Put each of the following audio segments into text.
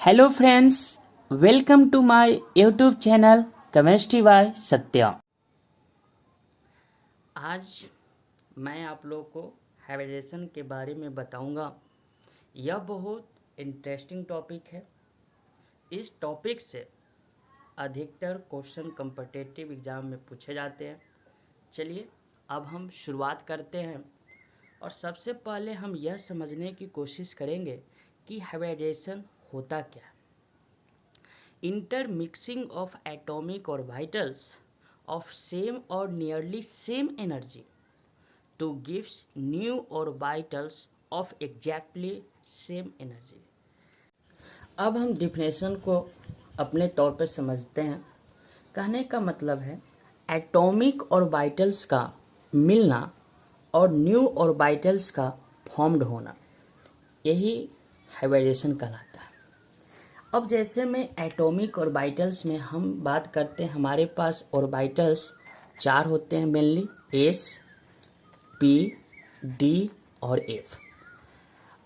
Hello friends, welcome to my YouTube channel chemistry by Satya. आज मैं आप लोगों को हाइब्रिडेशन के बारे में बताऊंगा। यह बहुत इंटरेस्टिंग टॉपिक है। इस टॉपिक से अधिकतर क्वेश्चन कॉम्पिटिटिव एग्ज़ाम में पूछे जाते हैं। चलिए अब हम शुरुआत करते हैं और सबसे पहले हम यह समझने की कोशिश करेंगे कि हाइब्रिडेशन होता क्या है। Intermixing of atomic orbitals of same or nearly same energy to gives new orbitals of exactly same energy। अब हम डिफिनेशन को अपने तौर पर समझते हैं। कहने का मतलब है एटॉमिक ऑर्बिटल्स का मिलना और न्यू ऑर्बिटल्स का फॉर्म्ड होना, यही हाइब्रिडेशन कहलाता है। अब जैसे में एटॉमिक ऑर्बिटल्स में हम बात करते हैं, हमारे पास ऑर्बिटल्स 4 होते हैं मेनली, एस, पी, डी और एफ।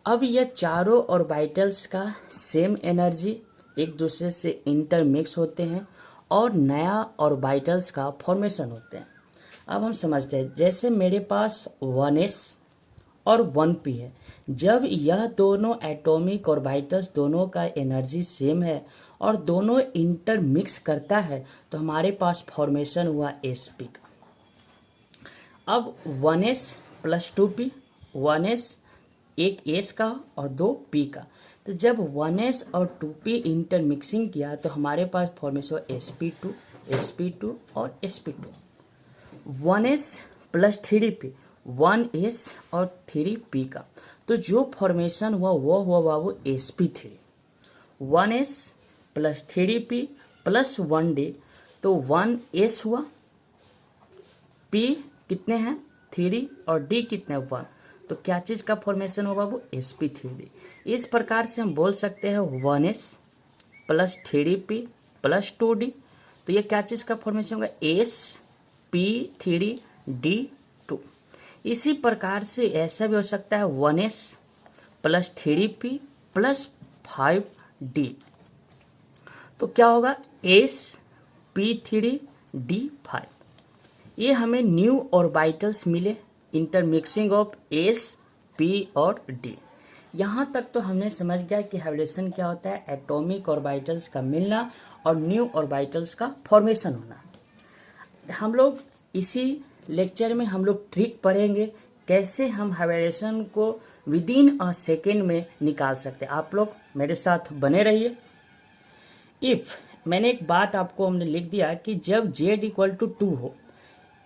अब यह चारों ऑर्बिटल्स का सेम एनर्जी एक दूसरे से इंटरमिक्स होते हैं और नया ऑर्बिटल्स का फॉर्मेशन होते हैं। अब हम समझते हैं, जैसे मेरे पास 1s और 1p है। जब यह दोनों एटॉमिक ऑर्बिटल्स दोनों का एनर्जी सेम है और दोनों इंटरमिक्स करता है तो हमारे पास फॉर्मेशन हुआ sp का। अब 1s प्लस 2p, 1s एक s का और 2 p का, तो जब 1s और 2p इंटरमिक्सिंग किया तो हमारे पास फॉर्मेशन हुआ sp2, sp2 और sp2। 1s plus 3p, 1s और 3p का, तो जो फॉर्मेशन हुआ वो हुआ बाबू sp3। 1s plus 3p plus 1d, तो 1s हुआ, p कितने हैं 3 और d कितने 1, तो क्या चीज़ का फॉर्मेशन होगा बाबू sp3d। इस प्रकार से हम बोल सकते हैं 1s plus 3p plus 2d, तो ये क्या चीज़ का फॉर्मेशन होगा sp3d2। इसी प्रकार से ऐसा भी हो सकता है 1s plus 3p plus 5d, तो क्या होगा sp3d5। ये हमें न्यू ऑर्बिटल्स मिले, इंटरमिक्सिंग ऑफ s, p और d। यहाँ तक तो हमने समझ गया कि हाइब्रिडेशन क्या होता है, एटॉमिक ऑर्बिटल्स का मिलना और न्यू ऑर्बिटल्स का फॉर्मेशन होना। हम लोग इसी लेक्चर में हम लोग ट्रिक पढ़ेंगे कैसे हम हाइब्रिडेशन को विद इन अ सेकेंड में निकाल सकते हैं। आप लोग मेरे साथ बने रहिए। इफ़ मैंने एक बात आपको हमने लिख दिया कि जब z इक्वल टू 2 हो,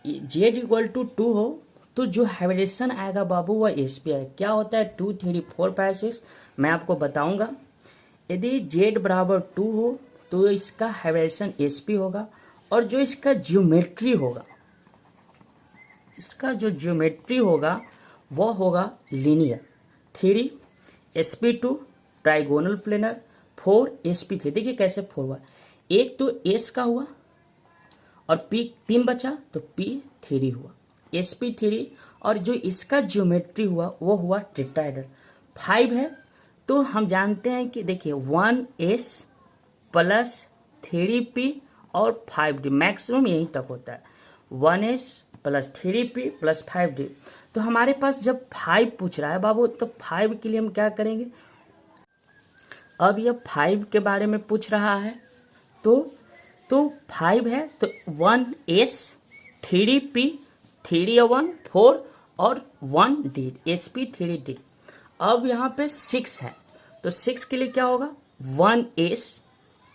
z इक्वल टू 2 हो तो जो हाइब्रिडेशन आएगा बाबू वह sp है। क्या होता है 2 3 4 5 6, मैं आपको बताऊंगा। यदि z बराबर 2 हो तो इसका हाइब्रिडेशन sp होगा और जो इसका ज्योमेट्री होगा, इसका जो ज्योमेट्री होगा वह होगा linear. 3 sp2 trigonal planar, 4 sp3। देखिए कैसे 4 हुआ, एक तो s का हुआ और p 3 बचा तो p3 हुआ sp3, और जो इसका ज्योमेट्री हुआ वो हुआ टेट्राहेड्रल। 5 है तो हम जानते हैं कि देखिए 1s प्लस 3p और 5d, मैक्सिमम यहीं तक होता है 1s plus 3p plus 5d। तो हमारे पास जब 5 पूछ रहा है बाबू तो 5 के लिए हम क्या करेंगे, अब यह 5 के बारे में पूछ रहा है तो 5 है तो 1s 3p 3 1 4 और 1d sp3d। अब यहाँ पे 6 है तो 6 के लिए क्या होगा 1s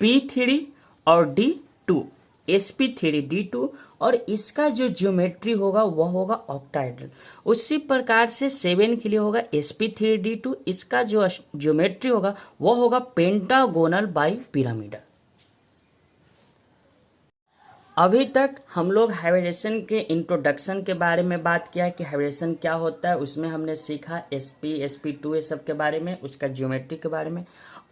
p3 और d2 sp3d2, और इसका जो ज्योमेट्री होगा वह होगा ऑक्टाहेड्रल। उसी प्रकार से 7 के लिए होगा sp3d2, इसका जो ज्योमेट्री होगा वह होगा पेंटागोनल बाई पिरामिडल। अभी तक हम लोग हाइब्रिडेशन के इंट्रोडक्शन के बारे में बात किया कि हाइब्रिडेशन क्या होता है, उसमें हमने सीखा sp sp2 ये सब के बारे में, उसका ज्योमेट्री के बारे में।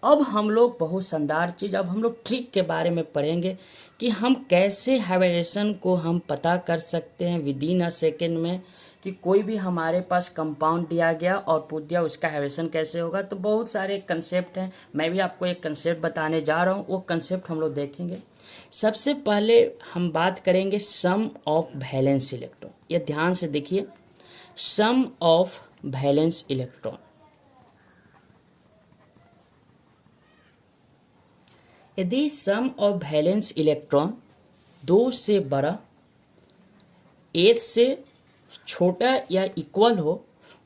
अब हम लोग बहुत शानदार चीज़, अब हम लोग ट्रिक के बारे में पढ़ेंगे कि हम कैसे हाइब्रिडेशन को हम पता कर सकते हैं विद इन अ सेकेंड में, कि कोई भी हमारे पास कंपाउंड दिया गया और पूछ दिया उसका हाइब्रिडेशन कैसे होगा, तो बहुत सारे कंसेप्ट हैं। मैं भी आपको एक कंसेप्ट बताने जा रहा हूँ, वो कंसेप्ट हम लोग देखेंगे। सबसे पहले हम बात करेंगे सम ऑफ वैलेंस इलेक्ट्रॉन। ये ध्यान से देखिए, सम ऑफ वैलेंस इलेक्ट्रॉन। यदि सम ऑफ वैलेंस इलेक्ट्रॉन 2 से बड़ा, 1 से छोटा या इक्वल हो,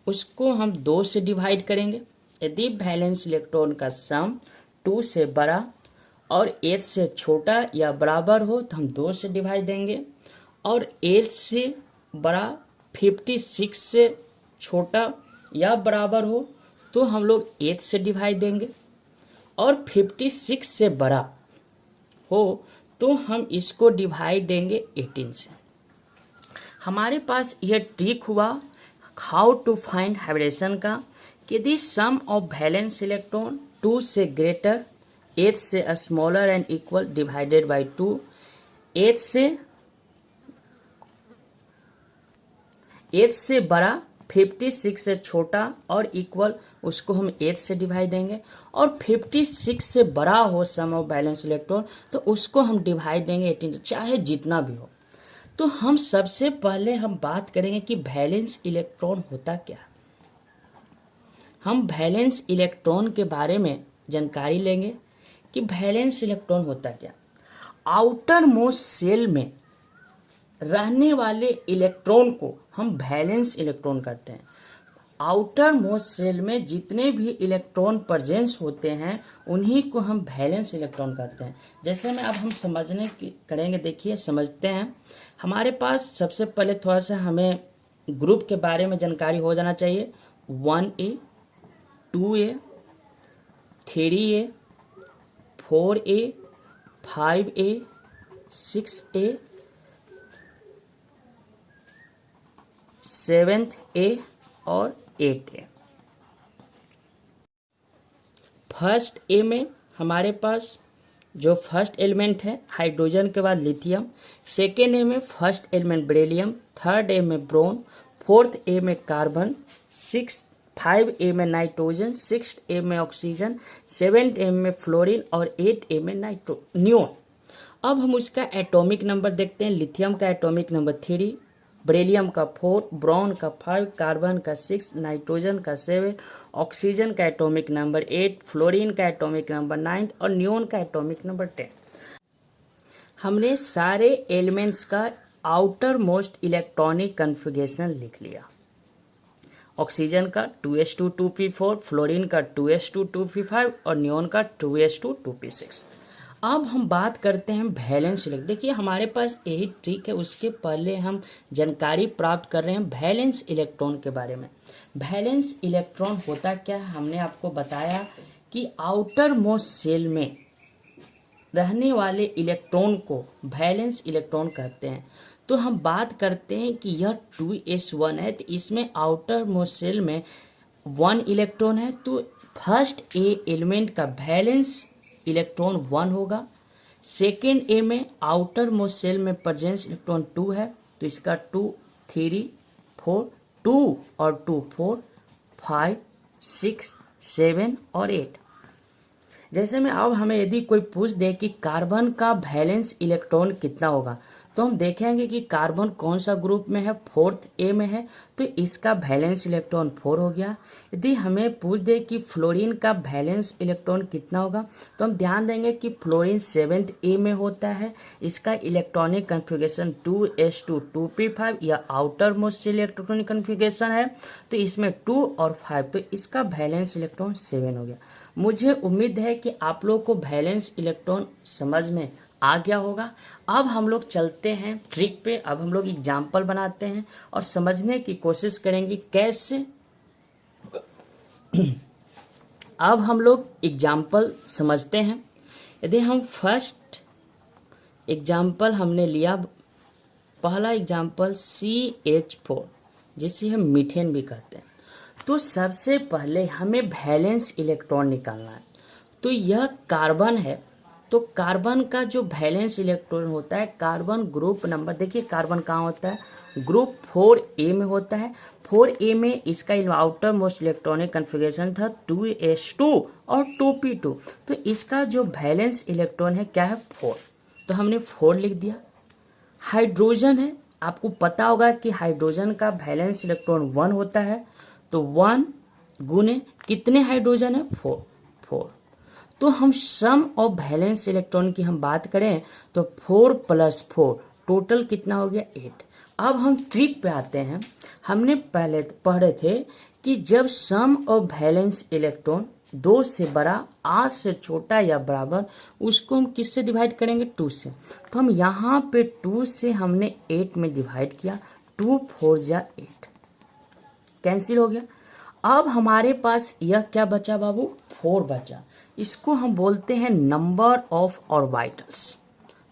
उसको हम 2 से डिवाइड करेंगे। यदि वैलेंस इलेक्ट्रॉन का सम 2 से बड़ा और 8 से छोटा या बराबर हो तो हम 2 से डिवाइड देंगे, और 8 से बड़ा 56 से छोटा या बराबर हो तो हम लोग 8 से डिवाइड देंगे, और 56 से बड़ा हो तो हम इसको डिवाइड देंगे 18 से। हमारे पास यह ट्रिक हुआ हाउ टू फाइंड हाइब्रिडेशन का, कि यदि सम ऑफ वैलेंस इलेक्ट्रॉन 2 से ग्रेटर, 8 से smaller and equal divided by 2, 8 से बड़ा, 56 से छोटा और इक्वल, उसको हम 8 से डिवाइड देंगे, और 56 से बड़ा हो सम ऑफ वैलेंस इलेक्ट्रॉन तो उसको हम डिवाइड देंगे 18 से, चाहे जितना भी हो। तो हम सबसे पहले हम बात करेंगे कि वैलेंस इलेक्ट्रॉन होता क्या। हम वैलेंस इलेक्ट्रॉन के बारे में जानकारी लेंगे कि वैलेंस इलेक्ट्रॉन होता क्या। आउटर मोस्ट सेल में रहने वाले इलेक्ट्रॉन को हम वैलेंस इलेक्ट्रॉन कहते हैं। आउटर मोस्ट सेल में जितने भी इलेक्ट्रॉन प्रेजेंस होते हैं उन्हीं को हम वैलेंस इलेक्ट्रॉन कहते हैं। जैसे में अब हम समझने की करेंगे, देखिए समझते हैं। हमारे पास सबसे पहले थोड़ा सा हमें ग्रुप के बारे में जानकारी हो जाना चाहिए। 1A, 2A, 3A, 4A, 5A, 6A, 7A और 8A। फर्स्ट ए में हमारे पास जो फर्स्ट एलिमेंट है हाइड्रोजन के बाद लिथियम, सेकेंड ए में first element beryllium, third A में ब्रोन, फोर्थ ए में कार्बन, 5 ए में नाइट्रोजन, 6 ए में ऑक्सीजन, 7 ए में फ्लोरीन और 8 ए में नियोन। अब हम उसका एटॉमिक नंबर देखते हैं। लिथियम का एटॉमिक नंबर 3, बेरिलियम का 4, ब्रोन का 5, कार्बन का 6, नाइट्रोजन का 7, ऑक्सीजन का एटॉमिक नंबर 8, फ्लोरीन का एटॉमिक नंबर 9 और नियोन का एटॉमिक नंबर 10। हमने सारे एलिमेंट्स का आउटर मोस्ट इलेक्ट्रॉनिक कन्फिगरेशन लिख लिया। ऑक्सीजन का 2s2 2p4, फ्लोरीन का 2s2 2p5 और नियोन का 2s2 2p6। अब हम बात करते हैं वैलेंस इलेक्ट्रॉन। देखिए हमारे पास यही ट्रिक है, उसके पहले हम जानकारी प्राप्त कर रहे हैं वैलेंस इलेक्ट्रॉन के बारे में। वैलेंस इलेक्ट्रॉन होता क्या है, हमने आपको बताया कि आउटर मोस्ट सेल में रहने वाले इलेक्ट्रॉन को वैलेंस इलेक्ट्रॉन कहते हैं। तो हम बात करते हैं कि यह 2s1 है, तो इसमें आउटर मोस्ट सेल में 1 इलेक्ट्रॉन है, तो फर्स्ट ए एलिमेंट का वैलेंस इलेक्ट्रॉन 1 होगा। सेकेंड ए में आउटर मोस्ट सेल में प्रेजेंस इलेक्ट्रॉन 2 है, तो इसका 2, 3, 4, 2 और 2 4, 5, 6, 7 और 8। जैसे में अब हमें यदि कोई पूछ दे कि कार्बन का वैलेंस इलेक्ट्रॉन कितना होगा, तो हम देखेंगे कि कार्बन कौन सा ग्रुप में है, 4th ए में है, तो इसका वैलेंस इलेक्ट्रॉन 4 हो गया। यदि हमें पूछ दे कि फ्लोरीन का वैलेंस इलेक्ट्रॉन कितना होगा, तो हम ध्यान देंगे कि फ्लोरीन 7th ए में होता है, इसका इलेक्ट्रॉनिक कन्फिगरेशन 2s2 2p5 या आउटर मोस्ट इलेक्ट्रॉनिक कन्फिगरेशन है, तो इसमें 2 और 5, तो इसका वैलेंस इलेक्ट्रॉन 7 हो गया। मुझे उम्मीद है कि आप लोग को वैलेंस इलेक्ट्रॉन समझ में आ गया होगा। अब हम लोग चलते हैं ट्रिक पे। अब हम लोग एग्जाम्पल बनाते हैं और समझने की कोशिश करेंगे कैसे। अब हम लोग एग्जाम्पल समझते हैं। यदि हम फर्स्ट एग्जाम्पल हमने लिया, पहला एग्जाम्पल CH4, जिसे हम मीथेन भी कहते हैं, तो सबसे पहले हमें वैलेंस इलेक्ट्रॉन निकालना है। तो यह कार्बन है, तो कार्बन का जो वैलेंस इलेक्ट्रॉन होता है, कार्बन ग्रुप नंबर, देखिए कार्बन कहाँ होता है, ग्रुप 4a में होता है। 4a में इसका आउटर मोस्ट इलेक्ट्रॉनिक कन्फिगरेशन था 2s2 और 2p2। तो इसका जो वैलेंस इलेक्ट्रॉन है क्या है, 4, तो हमने 4 लिख दिया। हाइड्रोजन है, आपको पता होगा कि हाइड्रोजन का वैलेंस इलेक्ट्रॉन 1 होता है, तो 1 गुने कितने हाइड्रोजन है, 4। तो हम सम ऑफ वैलेंस इलेक्ट्रॉन की हम बात करें तो 4 + 4 टोटल कितना हो गया, 8। अब हम ट्रिक पे आते हैं। हमने पहले पढ़े थे कि जब सम ऑफ वैलेंस इलेक्ट्रॉन 2 से बड़ा, 8 से छोटा या बराबर, उसको हम किससे डिवाइड करेंगे, 2 से। तो हम यहाँ पे 2 से हमने 8 में डिवाइड किया, 2 4 जा 8, कैंसिल हो गया। अब हमारे पास यह क्या बचा बाबू, 4 बचा। इसको हम बोलते हैं number of orbitals.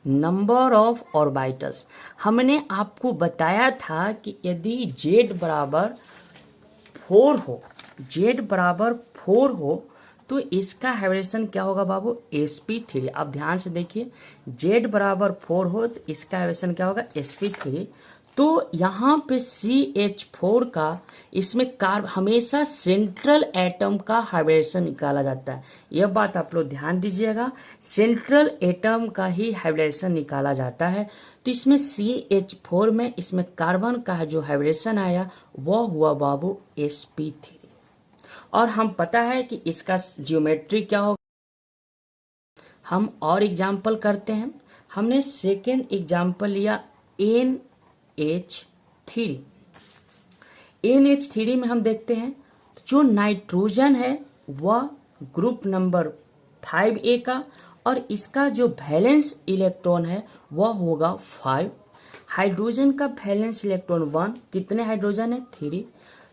Number of orbitals हमने आपको बताया था कि यदि z बराबर 4 हो, z बराबर 4 हो, तो इसका हाइब्रिडेशन क्या होगा बाबू, sp3। आप ध्यान से देखिए, z बराबर 4 हो तो इसका हाइब्रिडेशन क्या होगा, sp3। तो यहाँ पे CH4 का, इसमें कार्ब हमेशा सेंट्रल एटम का हाइब्रिडेशन निकाला जाता है। यह बात आप लोग ध्यान दीजिएगा, सेंट्रल एटम का ही हाइब्रिडेशन निकाला जाता है। तो इसमें CH4 में इसमें कार्बन का जो हाइब्रिडेशन आया वह हुआ बाबू sp3। और हम पता है कि इसका जियोमेट्री क्या होगा। हम और एग्जाम्पल करते हैं। हमने सेकेंड एग्जाम्पल लिया NH3। NH3 में हम देखते हैं जो नाइट्रोजन है वह ग्रुप नंबर 5a का, और इसका जो वैलेंस इलेक्ट्रॉन है वह होगा 5। हाइड्रोजन का वैलेंस इलेक्ट्रॉन 1, कितने हाइड्रोजन है, 3।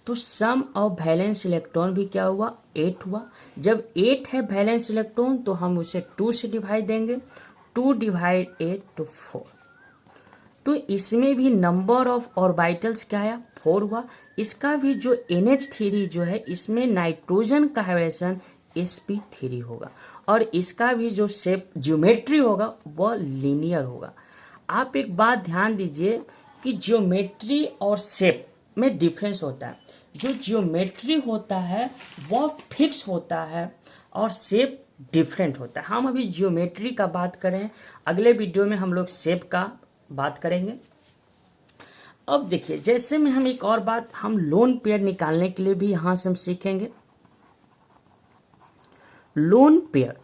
तो सम ऑफ वैलेंस इलेक्ट्रॉन भी क्या हुआ, 8 हुआ। जब 8 है वैलेंस इलेक्ट्रॉन तो हम उसे 2 से डिवाइड देंगे, 2 / 8 तो 4। तो इसमें भी नंबर ऑफ ऑर्बिटल्स क्या आया, 4 हुआ। इसका भी जो NH3 जो है, इसमें नाइट्रोजन का हाइब्रिडेशन sp3 होगा, और इसका भी जो शेप ज्योमेट्री होगा वह लीनियर होगा। आप एक बात ध्यान दीजिए कि ज्योमेट्री और शेप में डिफरेंस होता है। जो ज्योमेट्री होता है वह फिक्स होता है और शेप डिफरेंट होता है। हम अभी ज्योमेट्री का बात करें, अगले वीडियो में हम लोग शेप का बात करेंगे। अब देखिए, जैसे में हम एक और बात, हम लोन पेयर निकालने के लिए भी यहां से हम सीखेंगे। लोन पेयर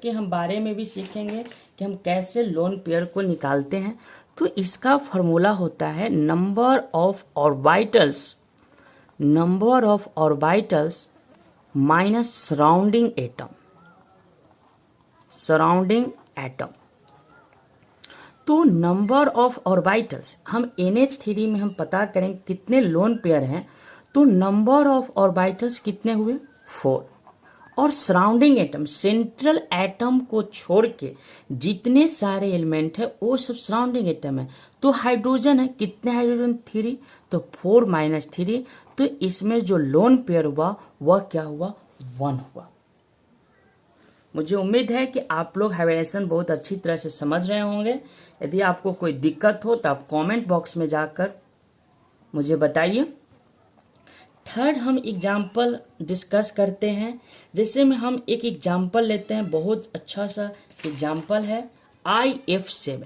के हम बारे में भी सीखेंगे कि हम कैसे लोन पेयर को निकालते हैं। तो इसका फॉर्मूला होता है number of orbitals minus surrounding atom. तो नंबर ऑफ ऑर्बिटल्स हम NH3 में हम पता करें कितने लोन पेयर हैं, तो नंबर ऑफ ऑर्बिटल्स कितने हुए, 4। और सराउंडिंग एटम, सेंट्रल एटम को छोड़ के जितने सारे एलिमेंट है वो सब सराउंडिंग एटम है। तो हाइड्रोजन है, कितने हाइड्रोजन, 3, तो 4 - 3। तो इसमें जो लोन पेयर हुआ वह क्या हुआ, 1 हुआ। मुझे उम्मीद है कि आप लोग हाइब्रिडेशन बहुत अच्छी तरह से समझ रहे होंगे। यदि आपको कोई दिक्कत हो तो आप कमेंट बॉक्स में जाकर मुझे बताइए। थर्ड हम एग्जाम्पल डिस्कस करते हैं। जैसे में हम एक एग्जाम्पल लेते हैं, बहुत अच्छा सा एग्जाम्पल है IF7।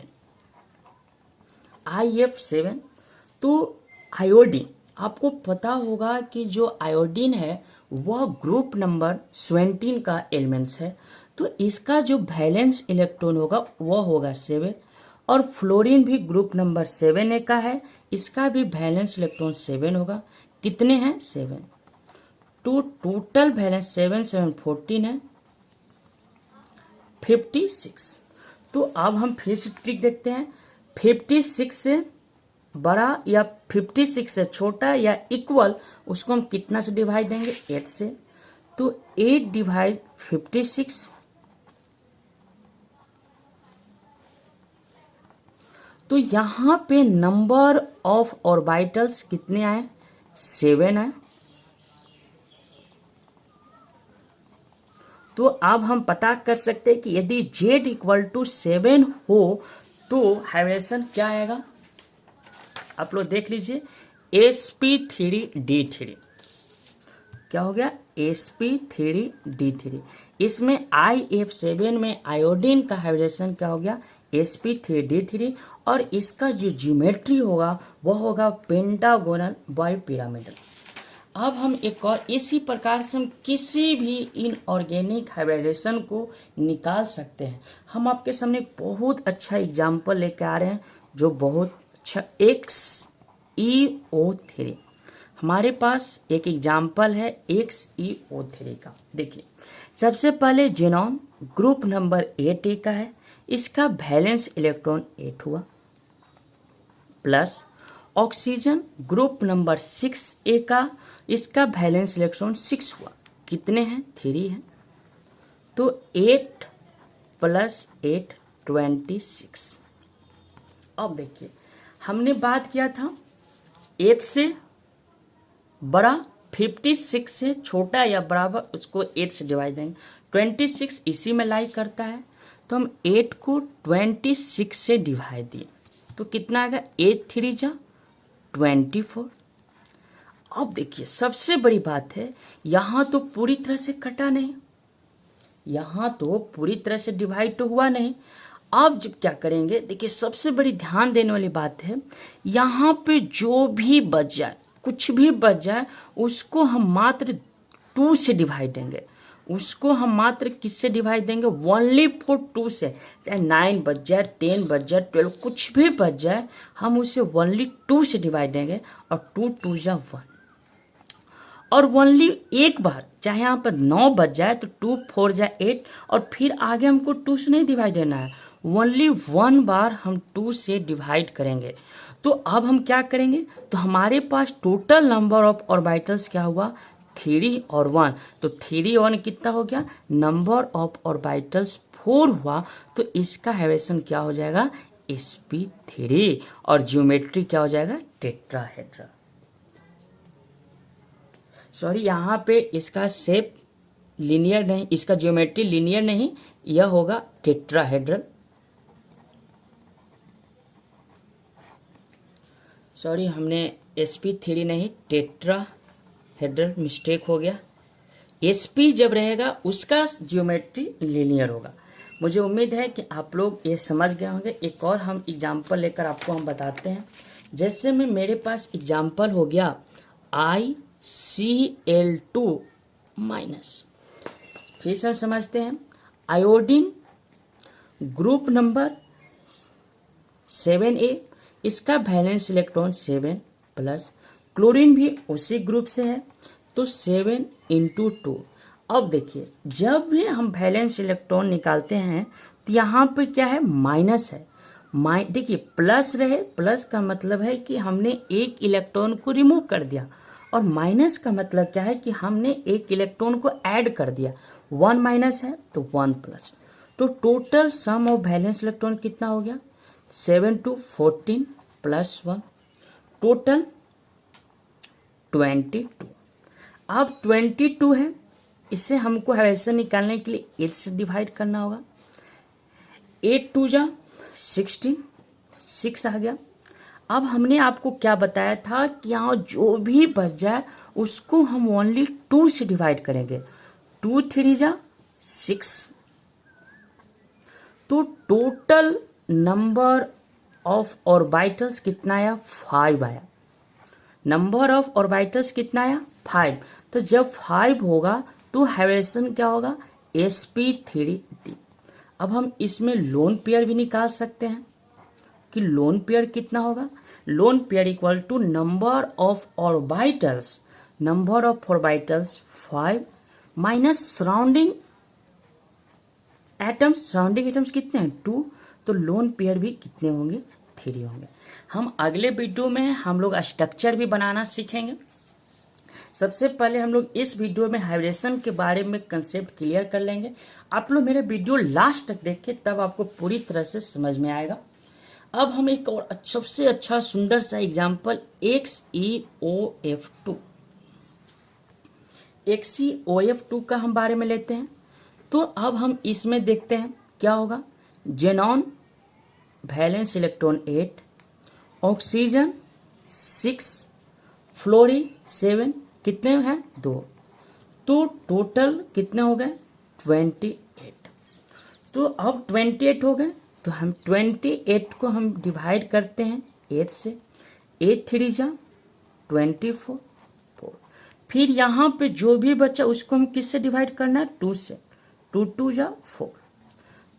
तो आयोडीन, आपको पता होगा कि जो आयोडीन है वह ग्रुप नंबर 17 का एलिमेंट्स है। तो इसका जो वैलेंस इलेक्ट्रॉन होगा वह होगा 7। और फ्लोरीन भी ग्रुप नंबर 7a का है, इसका भी वैलेंस इलेक्ट्रॉन 7 होगा। कितने हैं, 7। तो टोटल वैलेंस 7 × 7 14 है, 56। तो अब हम फिर से ट्रिक देखते हैं। 56 से बड़ा या 56 से छोटा या इक्वल, उसको हम कितना से डिवाइड देंगे, 8 से। तो 8 / 56, तो यहाँ पे नंबर ऑफ ऑर्बिटल्स कितने आए, 7 आए। तो अब हम पता कर सकते हैं कि यदि Z इक्वल टू 7 हो तो हाइब्रिडेशन क्या आएगा, आप लोग देख लीजिए, sp3d3 क्या हो गया, sp3d3। इसमें IF7 में आयोडीन का हाइब्रिडेशन क्या हो गया, sp3d3, और इसका जो ज्योमेट्री होगा वह होगा पेंटागोनल बाइपिरामिडल। अब हम एक और इसी प्रकार से हम किसी भी इनऑर्गेनिक हाइब्रिडेशन को निकाल सकते हैं। हम आपके सामने एक बहुत अच्छा एग्जाम्पल लेके आ रहे हैं जो बहुत अच्छा, XeO3। हमारे पास एक एग्जाम्पल है XeO3 का। देखिए, सबसे पहले जीनोम ग्रुप नंबर 8A का है, इसका वैलेंस इलेक्ट्रॉन 8 हुआ, plus oxygen group number 6A का, इसका वैलेंस इलेक्ट्रॉन 6 हुआ, कितने हैं, 3 हैं, तो 8 + 8 26। अब देखिए, हमने बात किया था 8 से बड़ा, 56 से छोटा या बराबर, उसको 8 से डिवाइड देंगे। 26 इसी में लाई करता है, तो हम 8 को 26 से डिवाइड दिए तो कितना आएगा, 8 3 जा 24। अब देखिए, सबसे बड़ी बात है, यहाँ तो पूरी तरह से कटा नहीं, यहाँ तो पूरी तरह से डिवाइड तो हुआ नहीं। अब जब क्या करेंगे, देखिए सबसे बड़ी ध्यान देने वाली बात है, यहाँ पे जो भी बच जाए, कुछ भी बच जाए, उसको हम मात्र 2 से डिवाइड देंगे, उसको हम मात्र किससे डिवाइड देंगे, ओनली फॉर 2 से। चाहे 9 बच जाए, 10 बच जाए, 12, कुछ भी बच जाए, हम उसे ओनली 2 से डिवाइड देंगे, और 2 2 जा 1, और ओनली एक बार, चाहे यहाँ पर 9 बच जाए तो 2 4 जा 8, और फिर आगे हमको 2 से नहीं डिवाइड देना है, ओनली 1 बार हम 2 से डिवाइड करेंगे। तो अब हम क्या करेंगे, तो हमारे पास टोटल नंबर ऑफ ऑर्बिटल्स क्या हुआ, 3 और 1, तो 3 1 कितना हो गया, नंबर ऑफ ऑर्बिटल्स 4 हुआ, तो इसका हाइब्रिडेशन क्या हो जाएगा, sp3, और ज्योमेट्री क्या हो जाएगा, टेट्राहेड्रल। सॉरी, यहाँ पे इसका शेप लीनियर नहीं, इसका ज्योमेट्री लीनियर नहीं, यह होगा टेट्राहेड्रल। सॉरी, हमने sp3 नहीं, टेट्राहेड्रल मिस्टेक हो गया। sp जब रहेगा उसका ज्योमेट्री लीनियर होगा। मुझे उम्मीद है कि आप लोग ये समझ गए होंगे। एक और हम एग्जाम्पल लेकर आपको हम बताते हैं। जैसे में मेरे पास एग्जाम्पल हो गया ICl2-, फिर से हम समझते हैं, आयोडीन ग्रुप नंबर 7A, इसका वैलेंस इलेक्ट्रॉन 7, प्लस क्लोरीन भी उसी ग्रुप से है, तो 7 × 2। अब देखिए, जब भी हम वैलेंस इलेक्ट्रॉन निकालते हैं तो यहाँ पे क्या है, माइनस है। देखिए, प्लस रहे, प्लस का मतलब है कि हमने एक इलेक्ट्रॉन को रिमूव कर दिया, और माइनस का मतलब क्या है कि हमने एक इलेक्ट्रॉन को ऐड कर दिया। 1 माइनस है तो 1 प्लस, तो total sum of valence electron कितना हो गया, 7 × 14 + 1, टोटल 22। अब 22 है, इसे हमको हाइब्रिडेशन निकालने के लिए 8 से डिवाइड करना होगा। 8 2 जा 16, 6 आ गया। अब हमने आपको क्या बताया था कि यहाँ जो भी बच जाए उसको हम ओनली 2 से डिवाइड करेंगे। 2 3 जा 6, तो टोटल नंबर ऑफ ऑर्बिटल्स कितना आया, 5 आया। नंबर ऑफ ऑर्बिटल्स कितना आया, 5। तो जब 5 होगा तो हाइब्रिडेशन क्या होगा, sp3d। अब हम इसमें लोन पेयर भी निकाल सकते हैं कि लोन पेयर कितना होगा, lone pair equal to number of orbitals, number of orbitals 5 minus surrounding atoms, surrounding atoms कितने हैं, 2, तो लोन पेयर भी कितने होंगे, 3 होंगे। हम अगले वीडियो में हम लोग स्ट्रक्चर भी बनाना सीखेंगे। सबसे पहले हम लोग इस वीडियो में हाइब्रिडेशन के बारे में कंसेप्ट क्लियर कर लेंगे। आप लोग मेरे वीडियो लास्ट तक देखें, तब आपको पूरी तरह से समझ में आएगा। अब हम एक और सबसे अच्छा सुंदर सा एग्जाम्पल XeOF2 का हम बारे में लेते हैं। तो अब हम इसमें देखते हैं क्या होगा। Xenon valence electron 8, oxygen 6, fluorine 7, कितने हैं 2, तो टोटल कितने हो गए 28। तो अब 28 हो गए, तो हम 28 को हम डिवाइड करते हैं 8 से, 8 3 जा 24, 4। फिर यहाँ पे जो भी बचा उसको हम किससे डिवाइड करना है 2 से, 2 2 जा 4,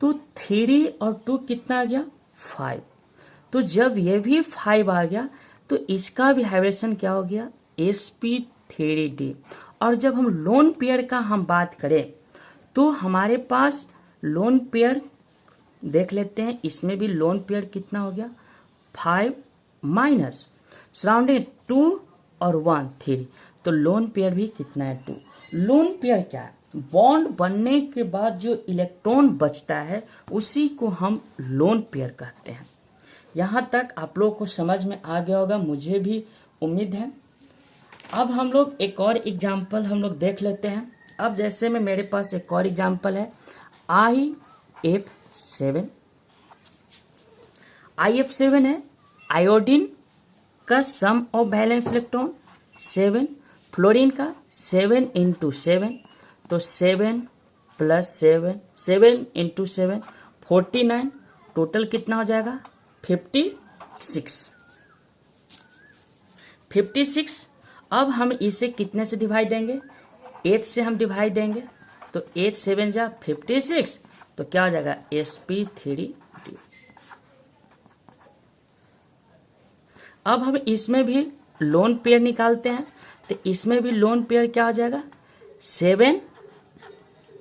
तो 3 और 2 कितना आ गया 5। तो जब ये भी 5 आ गया तो इसका भी हाइब्रिडेशन क्या हो गया sp3d। और जब हम लोन पेयर का हम बात करें तो हमारे पास लोन पेयर देख लेते हैं, इसमें भी लोन पेयर कितना हो गया 5 माइनस सराउंडिंग 2 और 1 3, तो लोन पेयर भी कितना है 2। लोन पेयर क्या है, बॉन्ड बनने के बाद जो इलेक्ट्रॉन बचता है उसी को हम लोन पेयर कहते हैं। यहाँ तक आप लोग को समझ में आ गया होगा, मुझे भी उम्मीद है। अब हम लोग एक और एग्जाम्पल हम लोग देख लेते हैं। अब जैसे में मेरे पास एक और एग्जाम्पल है IF7। IF7 है आयोडीन का सम ऑफ वैलेंस इलेक्ट्रॉन 7, फ्लोरीन का 7 × 7, तो 7 + 7, 7 × 7 49, टोटल कितना हो जाएगा 56। अब हम इसे कितने से डिवाइड देंगे 8 से हम डिवाइड देंगे, तो 8 7 जा 56, तो क्या हो जाएगा sp3d। अब हम इसमें भी लोन पेयर निकालते हैं, तो इसमें भी लोन पेयर क्या हो जाएगा 7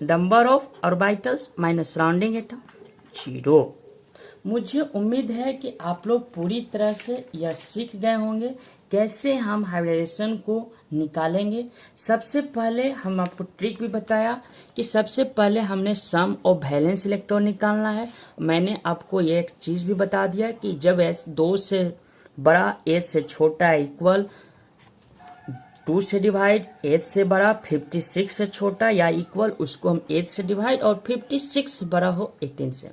number of orbitals minus surrounding atom 0। मुझे उम्मीद है कि आप लोग पूरी तरह से यह सीख गए होंगे कैसे हम हाइब्रिडेशन को निकालेंगे। सबसे पहले हम आपको ट्रिक भी बताया कि सबसे पहले हमने सम ऑफ वैलेंस इलेक्ट्रॉन निकालना है। मैंने आपको ये एक चीज़ भी बता दिया कि जब S 2 से बड़ा 8 से छोटा इक्वल 2 से डिवाइड, 8 से बड़ा 56 से छोटा या इक्वल उसको हम 8 से डिवाइड, और 56 बड़ा हो 18 से,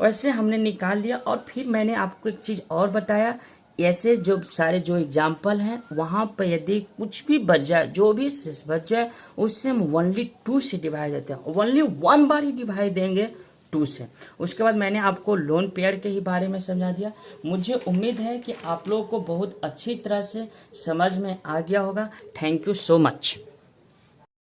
वैसे हमने निकाल लिया। और फिर मैंने आपको एक चीज़ और बताया, ऐसे जो सारे जो एग्जाम्पल हैं वहाँ पर यदि कुछ भी बच जाए, जो भी बच जाए उससे हम ओनली 2 से डिवाइड देते हैं, ओनली 1 बार ही डिवाइड देंगे 2 से। उसके बाद मैंने आपको लोन पेयर के ही बारे में समझा दिया। मुझे उम्मीद है कि आप लोगों को बहुत अच्छी तरह से समझ में आ गया होगा। Thank you so much.